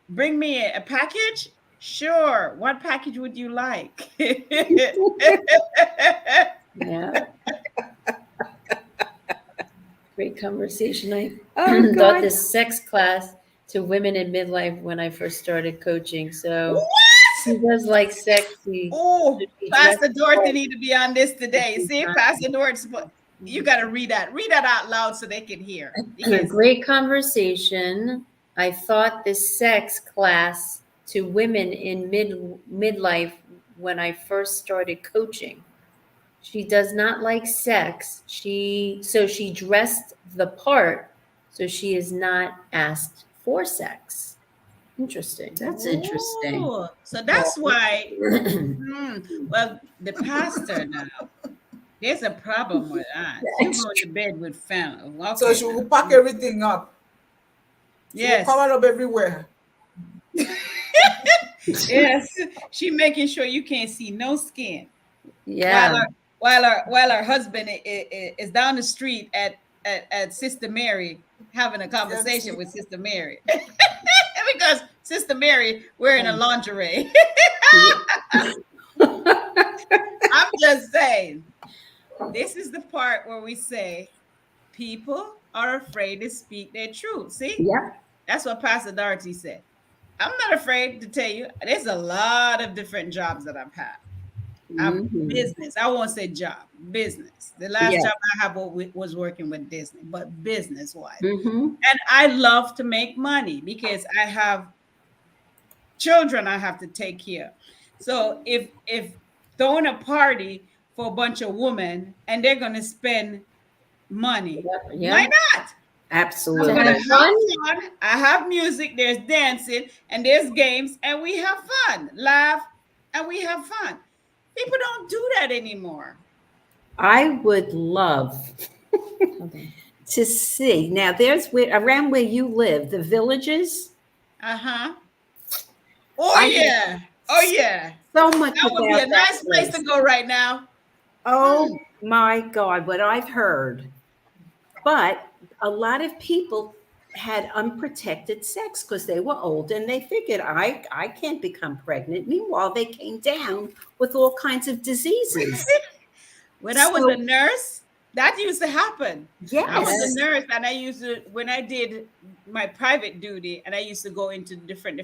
bring me a package? Sure. What package would you like? yeah. Great conversation. I Oh, taught God. this sex class to women in midlife when I first started coaching. So What? she does like sexy. Oh, Should be dressed Pastor Dorothy apart. need to be on this today. She's See, not. Pastor Dorothy, you got to read that. Read that out loud so they can hear. Because Great conversation. I taught this sex class to women in midlife when I first started coaching. She does not like sex. She dressed the part so she is not asked for sex. Interesting. That's interesting. oh, so that's why. Well, the pastor now, there's a problem with that. You go to bed with family. So Okay, she will now. pack everything up. She will Yes. cover up everywhere. Yes. She making sure you can't see no skin. While Yeah. our while our husband is down the street at Sister Mary having a Yes. conversation with Sister Mary. Because Sister Mary wearing a lingerie. I'm just saying, this is the part where we say people are afraid to speak their truth. See? Yeah. That's what Pastor Dorothy said. I'm not afraid to tell you, there's a lot of different jobs that I've had. Mhm. business. I won't say job, business. The last Yeah. job I had was working with Disney, but business wise. Mhm. And I love to make money because I have children I have to take care. So if throwing a party for a bunch of women and they're gonna spend money, why Yeah. not? I'm To gonna Absolutely. have have fun. fun. I have music, there's dancing, and there's games, and we have fun, laugh, and we have fun. People don't do that anymore. I would love Okay. to see. Now, there's where around where you live, the villages. Uh-huh. Oh I have yeah. Oh yeah. so much That would be about a that nice place to place. go right now. Oh my God, what I've heard. But a lot of people had unprotected sex because they were old and they figured I can't become pregnant. Meanwhile, they came down with all kinds of diseases. When I was a So nurse, that used to happen. I was a yes, nurse and I used to, when I did my private duty and I used to go into different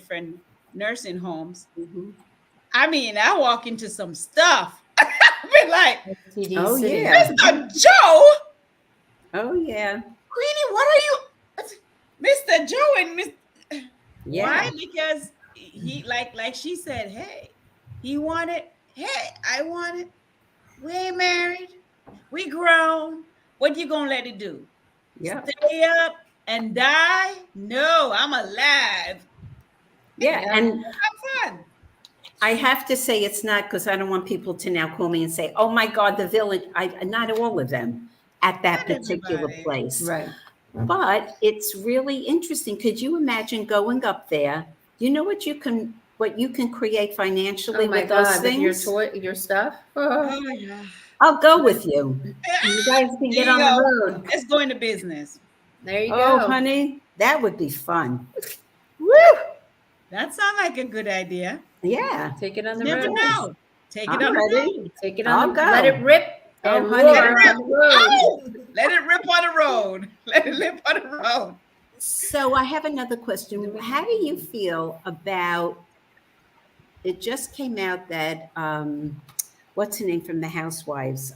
nursing homes. mhm. I mean, I walk into some stuff. I be like, STD Oh city. yeah, Mr. Joe, oh yeah, Queenie, what are you, Mr. Joe and Miss? Why? yeah, Because he like she said, hey, he wanted, hey, I wanted. We ain't married. We grown. What you gonna let it do? yeah, Stay up and die? No, I'm alive. yeah. Yeah. And Have fun. I have to say it's not because I don't want people to now call me and say, "Oh my God, the village." I not all of them at that Not particular everybody. place. Right. But it's really interesting. Could you imagine going up there? You know what you can create Oh financially my with those God, with your things? toy, your stuff. Oh, Oh yeah. I'll go with you. you guys can There get you on the go. road. Let's go into business. There you Oh, go. honey, that would be fun. Woo! That sounds like a good idea. Yeah, Take it on You the never road. yes. know. Take it I'm on the ready. road. Take it on I'll the. Let it go. rip Oh, and honey, Let it roar rip. on the road. Oh, let it rip on the road. Let it rip on the road. so I have another question. How do you feel about it just came out that what's her name from the Housewives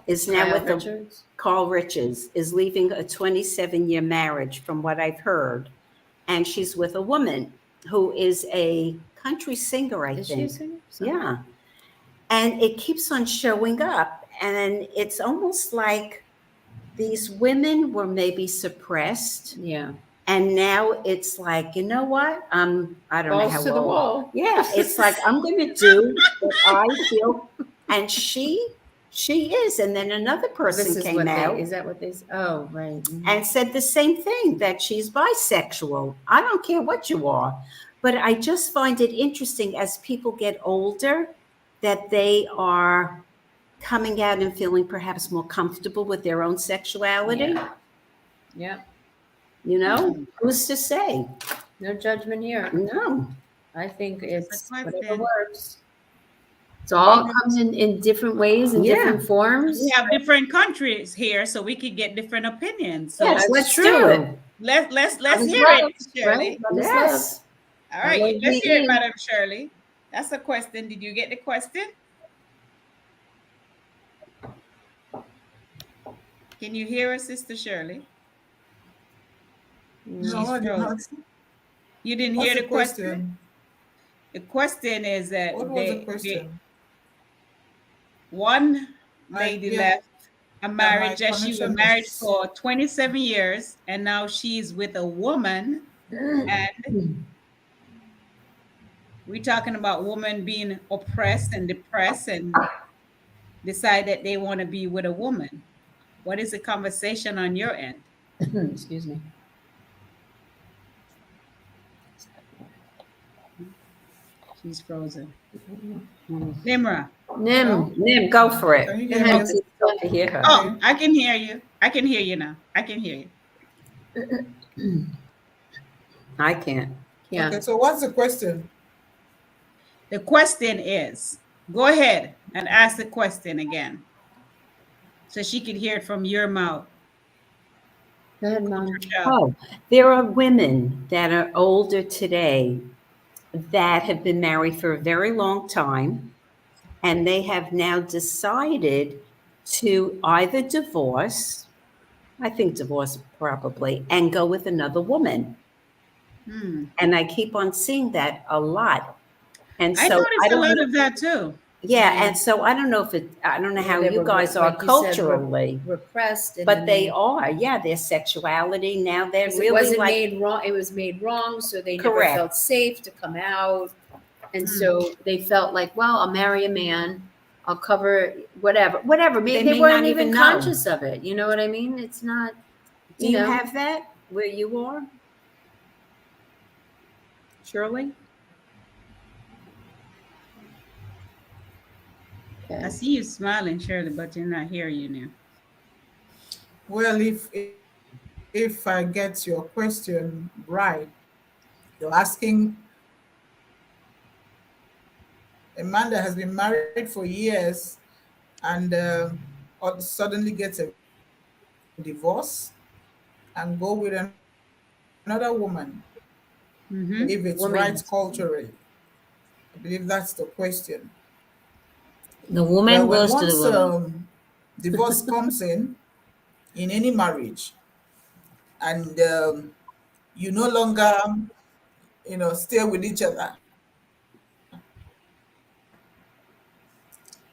is now Kyle with a Richards. Carl Richards is leaving a 27-year marriage from what I've heard, and she's with a woman who is a country singer, I Is she a think. singer? Yeah, and it keeps on showing up, and it's almost like these women were maybe suppressed Yeah. and now it's like, you know what? I don't know Balls how to the old. wall. Yeah, it's like I'm going to do what I feel, and she is. And then another person This is came what they. out Is that what they? Oh, right. and said the same thing that she's bisexual. I don't care what you are, but I just find it interesting as people get older that they are coming out and feeling perhaps more comfortable with their own sexuality. Yeah. Yeah. You know, Hmm, who's to say? No judgment here. No. I think that's a it's whatever question. works. It's all comes in different ways and Yeah. different We forms. have different countries here, so we could get different opinions. So Yes, That's let's do true. it. let's Love is hear it, love, right? Shirley. Love is love. Yes. All L right, O let's V hear it, E. Madam Shirley. That's a question. Did you get the question? Can you hear us, Sister Shirley? No, She's I did not. frozen. You didn't What's hear the the question? question? The question is What that was the they question? one I lady yeah, left a yeah, my marriage that she was connection married is for 27 years and now she's with a woman, and we're talking about women being oppressed and depressed and decide that they want to be with a woman. What is the conversation on your end? Excuse me. She's frozen. Mm. Nimra. Nim. No? Nim, go for can it. you Go hear ahead, me? It's sister. difficult to hear her. Oh, Okay. I can hear you. I can hear you now. I can hear you. I can't. Yeah. Okay, so what's the question? The question is, go ahead and ask the question again so she could hear it from your mouth. Go ahead, Coach Mom. Rochelle. Oh, there are women that are older today that have been married for a very long time and they have now decided to either divorce, I think divorce probably, and go with another woman. Hmm. And I keep on seeing that a lot. And I so I noticed a don't lot know. of that too. Yeah, Yeah. and so I don't know if it, I don't know Well, how they you were guys are like you said, culturally, repressed, and but then they are. Yeah, their sexuality now, they're because it really wasn't like, made wrong. It was made wrong, so they never felt correct. safe to come out, and Hmm. so they felt like, well, I'll marry a man, I'll cover whatever, whatever. They They may weren't not even even know. conscious of it. You know what I mean? It's not, Do you you know. have that where you are, Shirley? I Okay. see you smiling, Shirley, but you're not hear you now. Well, if I get your question right, you're asking a man that has been married for years and suddenly gets a divorce and go with another woman, if it's right Mm-hmm. culturally. Woman. I believe that's the question. The Well, when woman goes to once the woman. divorce comes in any marriage, and you no longer, stay with each other,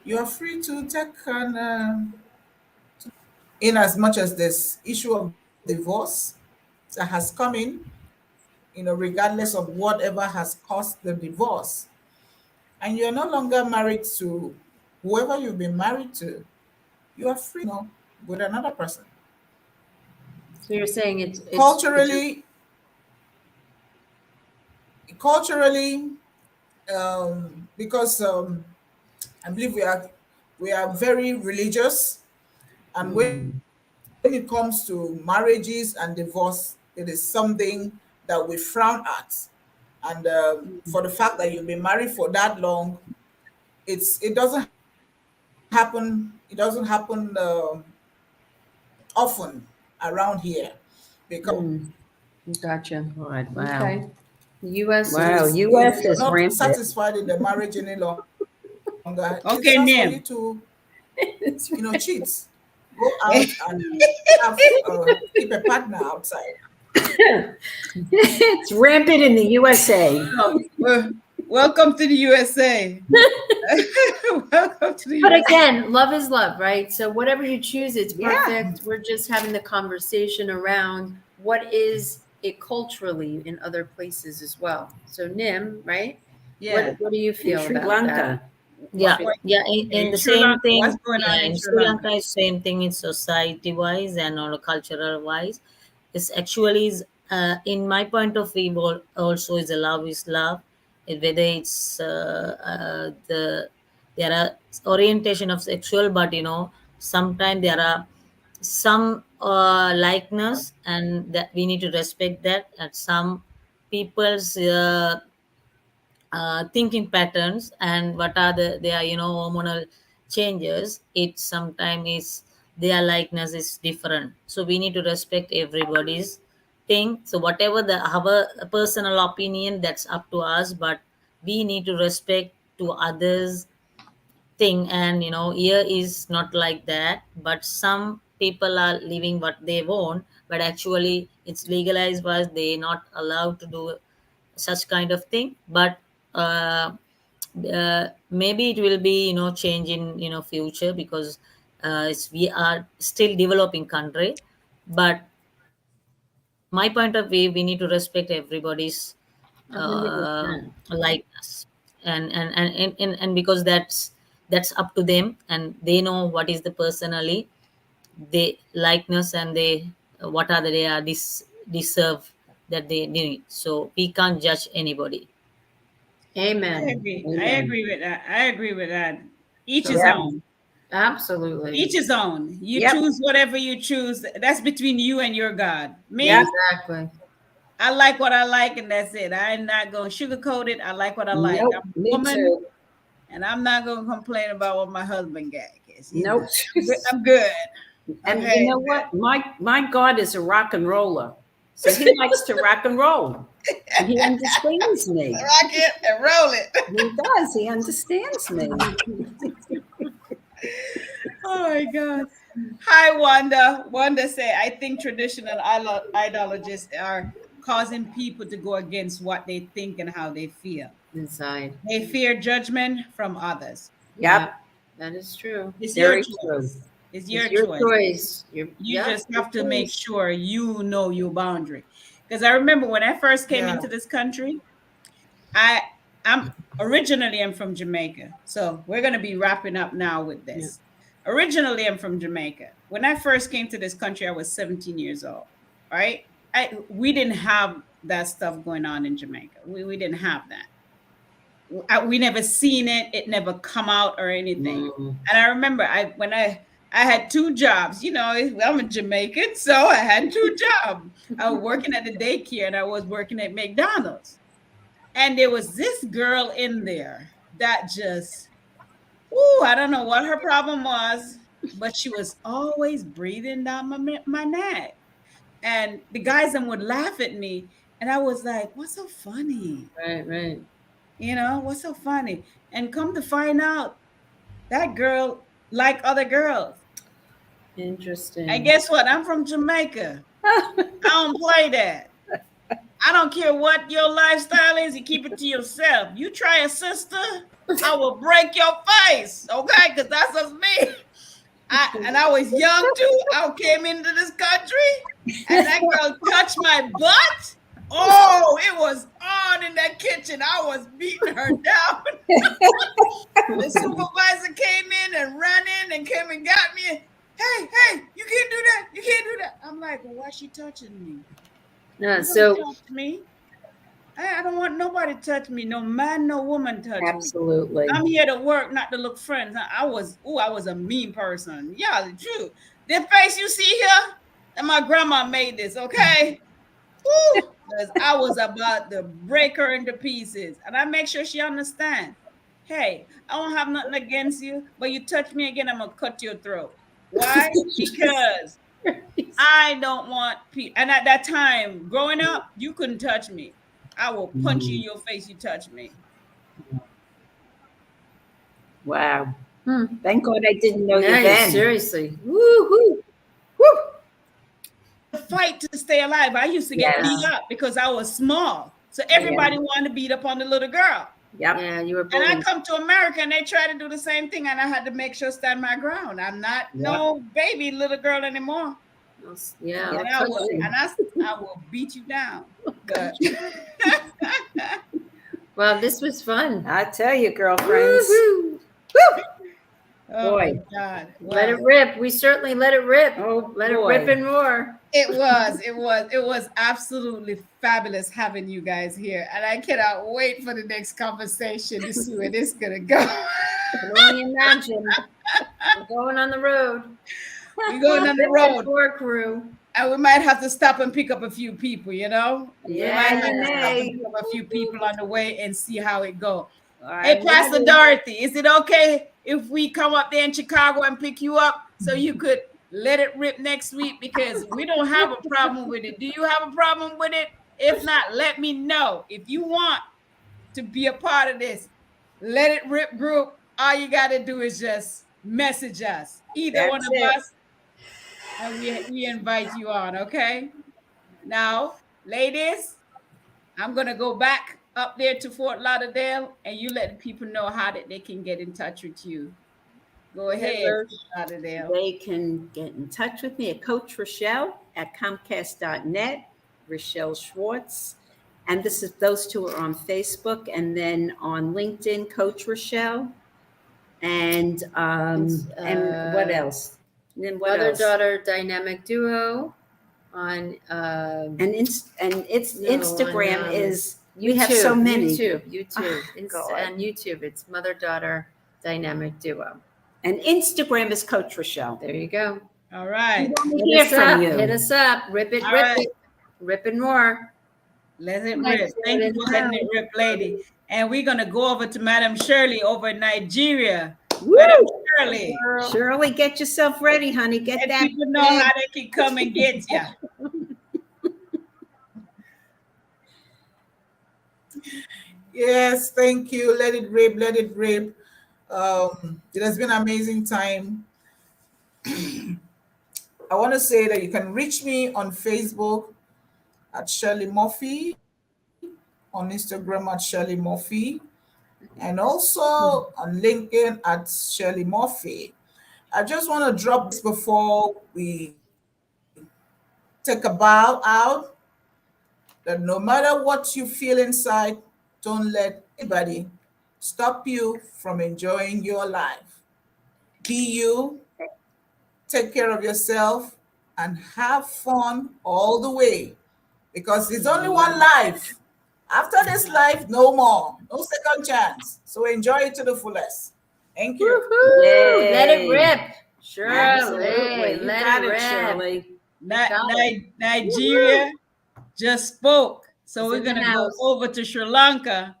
you are free to take in as much as this issue of divorce that has come in, regardless of whatever has caused the divorce, and you're no longer married to whoever you've been married to, you are free to, with another person. So you're saying it's Culturally, because I believe we are very religious, and when it comes to marriages and divorce, it is something that we frown at. And for the fact that you've been married for that long, it doesn't happen often around here, because mm, gotcha. God, wow. Okay. The U.S. Wow, is if US you're is not rampant. satisfied in the marriage any longer, it's just for you Okay, to Nim. cheat, go out and keep a partner outside. It's rampant in the USA. Oh, well, welcome to the USA. Welcome to the But USA. again, love is love, right? So whatever you choose, it's Yeah. perfect. We're just having the conversation around what is it culturally in other places as well. So Nim, right? Yeah. What do you In feel Sri about that? Lanka. What, Yeah, what yeah. In in the Sri same Lanka? What's thing, going on yeah. in In Sri Sri Lanka? Lanka, is same thing in society wise and on a cultural wise. It's actually is in my point of view also is a love is love. Whether it's there are orientation of sexual, but sometimes there are some likeness, and that we need to respect that. And some people's thinking patterns and what are their hormonal changes, it sometimes is their likeness is different, so we need to respect everybody's thing. So whatever the our personal opinion, that's up to us, but we need to respect to others thing. And here is not like that, but some people are living what they want, but actually it's legalized, was they not allowed to do such kind of thing. But uh, maybe it will be change in future, because we are still developing country. But my point of view, we need to respect everybody's 100%. likeness. And because that's up to them, and they know what is the personally they likeness, and they what are they are deserve that they need. So we can't judge anybody. I Amen. agree. I Amen. agree with that. I agree with that. Each So his Yep. own. absolutely. Each his own. You Yep. choose whatever you choose. That's between you and your God. Yep. Me, Exactly. I like what I like, and that's it. I'm not going to sugarcoat it. I like what I like. Nope. I'm a Me woman, too. and I'm not going to complain about what my husband got. Because, Nope. I'm good. And you Okay. know what? My God is a rock and roller. So he likes to rock and roll. He understands me. Rock it and roll it. He does. He understands me. Oh my God. Hi, Wanda. Wanda say, I think traditional ideologies are causing people to go against what they think and how they feel. Inside. They fear judgment from others. Yep. Yeah, that is true. It's your Very true. choice. It's It's your your choice. choice. You just Your have to make choice. sure you know your boundary. Because I remember when I first came Yeah. into this country, I I'm originally I'm from Jamaica. So we're gonna be wrapping up now with Yeah. this. Originally I'm from Jamaica. When I first came to this country, I was 17 years old. Right? We didn't have that stuff going on in Jamaica. We didn't have that. We never seen it. It never come out or anything. Mm. And I remember I had two jobs. You know, I'm a Jamaican, so I had two jobs. I was working at the daycare and I was working at McDonald's. And there was this girl in there that just, ooh, I don't know what her problem was, but she was always breathing down my neck. And the guys then would laugh at me. And I was like, what's so funny? Right, right. You know, what's so funny? And come to find out, that girl like other girls. And Interesting. guess what? I'm from Jamaica. I don't play that. I don't care what your lifestyle is, you keep it to yourself. You try a sister, I will break your face, okay? Because that's just me. I was young too. I came into this country and that girl touched my butt. Oh, it was on in that kitchen. I was beating her down. The supervisor came in and ran in and came and got me. Hey, you can't do that. You can't do that. I'm like, well, why she touching me? No, Don't so touch me. I don't want nobody to touch me. No man, no woman touch me. Absolutely. I'm here to work, not to look friends. I was a mean person. Yeah, the truth. The face you see here, and my grandma made this, okay? Woo! Because I was about to break her into pieces. And I make sure she understand. Hey, I don't have nothing against you, but you touch me again, I'm gonna cut your throat. Why? Because I don't want people. And at that time, growing up, you couldn't touch me. I will punch you in your face. You touch me. Wow. Thank God I didn't know you yeah, then. seriously. Woo-hoo. Fight to stay alive. I used to get beat Yes. up because I was small. So everybody wanted to beat up on the little girl. Yep. Yeah, you were And I bullied. come to America and they try to do the same thing, and I had to make sure stand my ground. I'm not no baby little girl anymore. Yeah, And I'll I touch will you. I will beat you down. But Well, this was fun. I tell you, girlfriends. Woo-hoo. oh Boy. my God. Let Wow. it rip. We certainly let it rip. Oh, Let it boy. rip and roar. It was absolutely fabulous having you guys here. And I cannot wait for the next conversation to see where this is gonna go. I can only imagine. We're going on the road. We're going on the Rip road. and roar crew. And we might have to stop and pick up a few people, you know? We might have to you stop may. and pick up a few people on the way and see how it goes. I'm Hey, Pastor ready. Dorothy, is it okay if we come up there in Chicago and pick you up so you could let it rip next week? Because we don't have a problem with it. Do you have a problem with it? If not, let me know. If you want to be a part of this Let It Rip group, all you got to do is just message us, either one That's of it. us, and we invite you on, okay? Now, ladies, I'm going to go back up there to Fort Lauderdale, and you let the people know how that they can get in touch with you. Go ahead, Hello. Fort Lauderdale. They can get in touch with me at Coach Rochelle at Comcast.net, Rochelle Schwartz. And this is those two are on Facebook, and then on LinkedIn, Coach Rochelle. And what else? And then what else? Mother-daughter dynamic duo on And it's No, Instagram on, is YouTube, we have so many. YouTube. Oh, It's God. on YouTube. It's mother-daughter dynamic duo. And Instagram is Coach Rochelle. There you go. All right. We Hit hear us from up. you. Hit us up. Rip it, All rip right. it. Rip and roar. Let it Nice rip. to Thank you it for letting it rip, lady. And we're going to go over to Madam Shirley over in Nigeria. Woo! Madam Shirley, Shirley, get yourself ready, honey. Get let that. people know how they can come and get you. Yes, thank you. Let it rip, let it rip. It has been an amazing time. I want to say that you can reach me on Facebook at Shirley Murphy, on Instagram at Shirley Murphy, and also on LinkedIn at Shirley Murphy. I just want to drop this before we take a bow out that no matter what you feel inside, don't let anybody stop you from enjoying your life. Be you, take care of yourself, and have fun all the way because it's only one life. After this life, no more, no second chance. So enjoy it to the fullest. Thank you. Woohoo! Let it Yay. rip. Shirley, Absolutely. You let it got it, rip. Shirley. You got it. Nigeria Woohoo! just spoke. So It's we're in the going to go house. over to Sri Lanka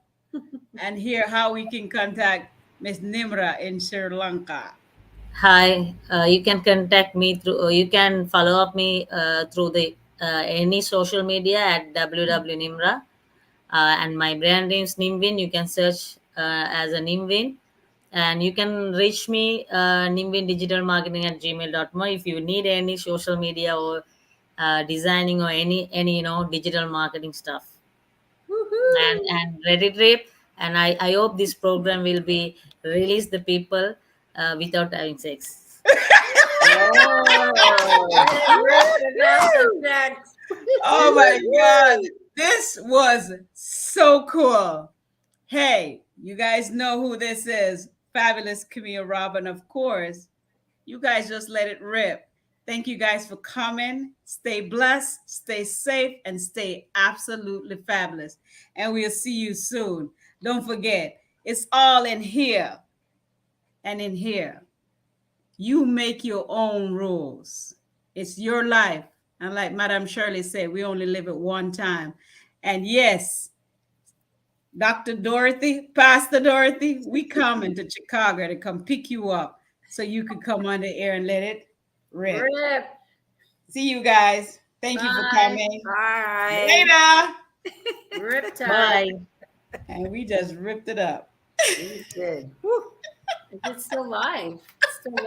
and hear how we can contact Miss Nimra in Sri Lanka. Hi, you can contact me through. You can follow up me through the any social media at www.nimra, and my brand name is Nimwin. You can search as a Nimwin, and you can reach me Nimwin Digital Marketing at gmail.com if you need any social media or designing or any digital marketing stuff. Woohoo! And Reddit rape, and I hope this program will be release the people without having sex. Oh, Let it rip without the woo-hoo. sex. Oh my God. This was so cool. Hey, you guys know who this is. Fabulous Camille Robin, of course. You guys just let it rip. Thank you guys for coming. Stay blessed, stay safe, and stay absolutely fabulous. And we'll see you soon. Don't forget, it's all in here and in here. You make your own rules. It's your life. And like Madame Shirley said, we only live it one time. And yes, Dr. Dorothy, Pastor Dorothy, we coming to Chicago to come pick you up so you could come on the air and let it rip. Rip. See you guys. Thank you for Bye. coming. Bye. Later. Rip time. Bye. And we just ripped it up. We did. Is it still live? It's still live.